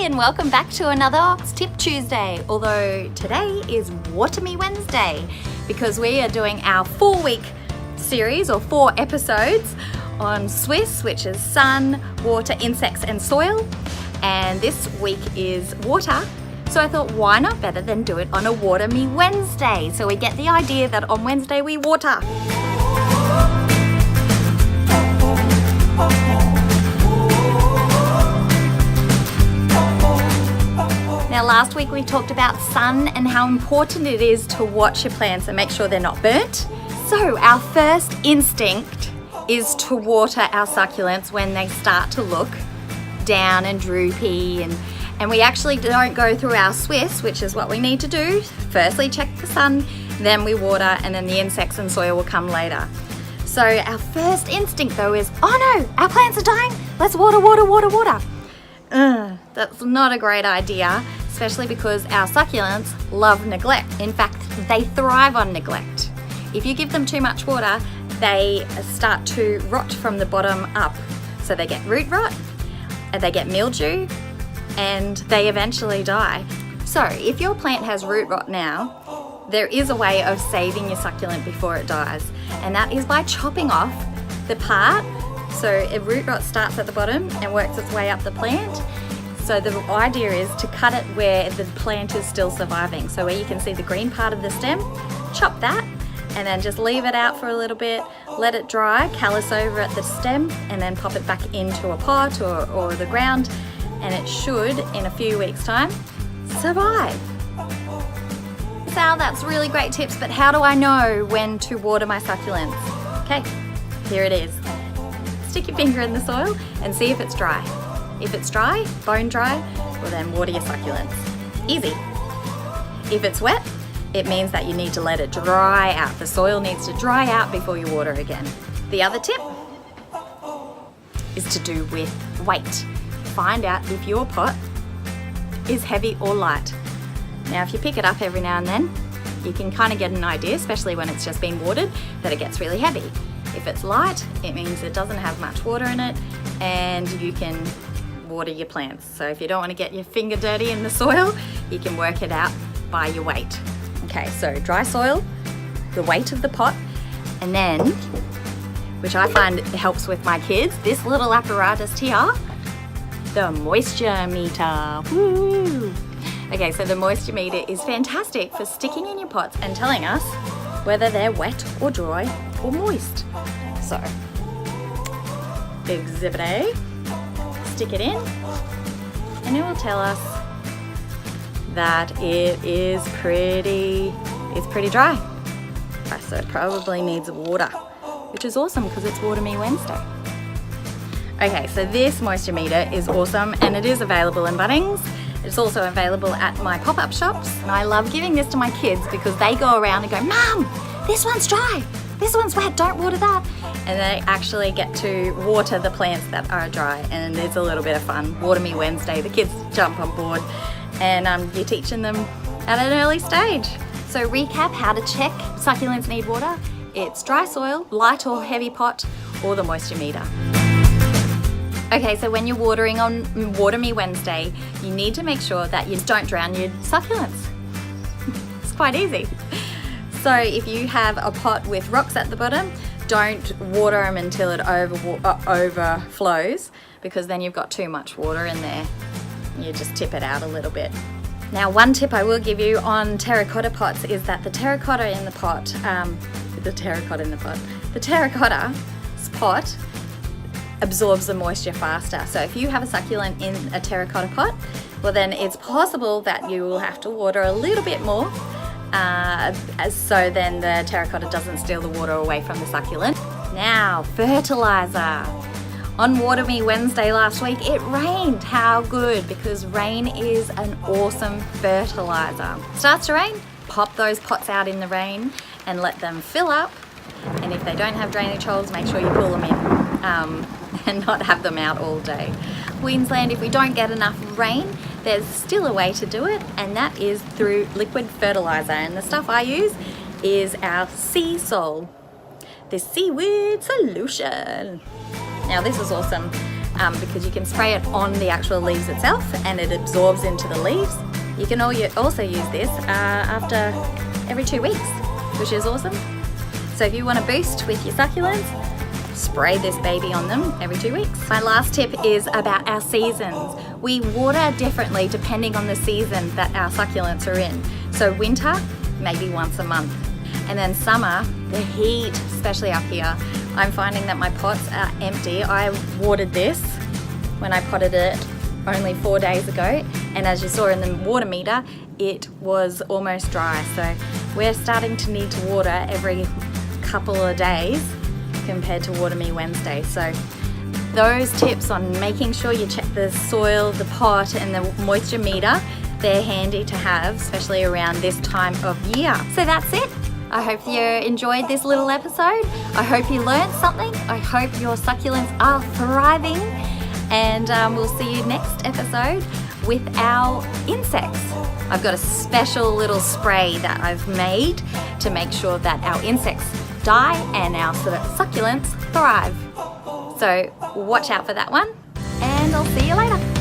And welcome back to another Tip Tuesday, although today is Water Me Wednesday because we are doing our 4-week series or 4 episodes on Swiss, which is sun, water, insects and soil, and this week is water. So I thought, why not better than do it on a Water Me Wednesday, so we get the idea that on Wednesday we water. Now last week we talked about sun and how important it is to watch your plants and make sure they're not burnt. So our first instinct is to water our succulents when they start to look down and droopy, and we actually don't go through our Swiss, which is what we need to do. Firstly check the sun, then we water, and then the insects and soil will come later. So our first instinct though is, oh no, our plants are dying, let's water. That's not a great idea, especially because our succulents love neglect. In fact, they thrive on neglect. If you give them too much water, they start to rot from the bottom up. So they get root rot, and they get mildew, and they eventually die. So if your plant has root rot now, there is a way of saving your succulent before it dies, and that is by chopping off the part. So a root rot starts at the bottom and works its way up the plant. So the idea is to cut it where the plant is still surviving. So where you can see the green part of the stem, chop that and then just leave it out for a little bit, let it dry, callus over at the stem, and then pop it back into a pot or the ground, and it should, in a few weeks' time, survive. Sal, that's really great tips, but how do I know when to water my succulents? Okay, here it is. Stick your finger in the soil and see if it's dry. If it's dry, bone dry, well then water your succulents. Easy. If it's wet, it means that you need to let it dry out. The soil needs to dry out before you water again. The other tip is to do with weight. Find out if your pot is heavy or light. Now if you pick it up every now and then, you can kind of get an idea, especially when it's just been watered, that it gets really heavy. If it's light, it means it doesn't have much water in it and you can water your plants. So if you don't want to get your finger dirty in the soil, you can work it out by your weight. Okay, so dry soil, the weight of the pot, and then, which I find helps with my kids, this little apparatus here, the moisture meter. Woo! Okay, so the moisture meter is fantastic for sticking in your pots and telling us whether they're wet or dry or moist. So, exhibit A, stick it in, and it will tell us that it is pretty dry. So it probably needs water, which is awesome because it's Water Me Wednesday. Okay, so this moisture meter is awesome and it is available in Bunnings. It's also available at my pop-up shops, and I love giving this to my kids because they go around and go, Mum, this one's dry, this one's wet, don't water that. And they actually get to water the plants that are dry, and it's a little bit of fun. Water Me Wednesday, the kids jump on board, and you're teaching them at an early stage. So recap how to check succulents need water. It's dry soil, light or heavy pot, or the moisture meter. Okay, so when you're watering on Water Me Wednesday, you need to make sure that you don't drown your succulents. It's quite easy. So if you have a pot with rocks at the bottom, don't water them until it overflows, because then you've got too much water in there. You just tip it out a little bit. Now, one tip I will give you on terracotta pots is that the terracotta pot absorbs the moisture faster. So if you have a succulent in a terracotta pot, well then it's possible that you will have to water a little bit more, so then the terracotta doesn't steal the water away from the succulent. Now, fertilizer. On Water Me Wednesday last week, it rained. How good, because rain is an awesome fertilizer. Starts to rain, pop those pots out in the rain and let them fill up. And if they don't have drainage holes, make sure you pull them in and not have them out all day. Queensland, if we don't get enough rain, there's still a way to do it, and that is through liquid fertilizer. And the stuff I use is our Sea Sol, the seaweed solution. Now this is awesome because you can spray it on the actual leaves itself and it absorbs into the leaves. You can also use this after every 2 weeks, which is awesome. So if you want to boost with your succulents, spray this baby on them every 2 weeks. My last tip is about our seasons. We water differently depending on the season that our succulents are in. So winter, maybe once a month. And then summer, the heat, especially up here, I'm finding that my pots are empty. I watered this when I potted it only 4 days ago, and as you saw in the water meter, it was almost dry. So we're starting to need to water every couple of days compared to Water Me Wednesday. So those tips on making sure you check the soil, the pot and the moisture meter, they're handy to have, especially around this time of year. So that's it. I hope you enjoyed this little episode. I hope you learned something. I hope your succulents are thriving, and we'll see you next episode with our insects. I've got a special little spray that I've made to make sure that our insects die and our succulents thrive. So watch out for that one, and I'll see you later.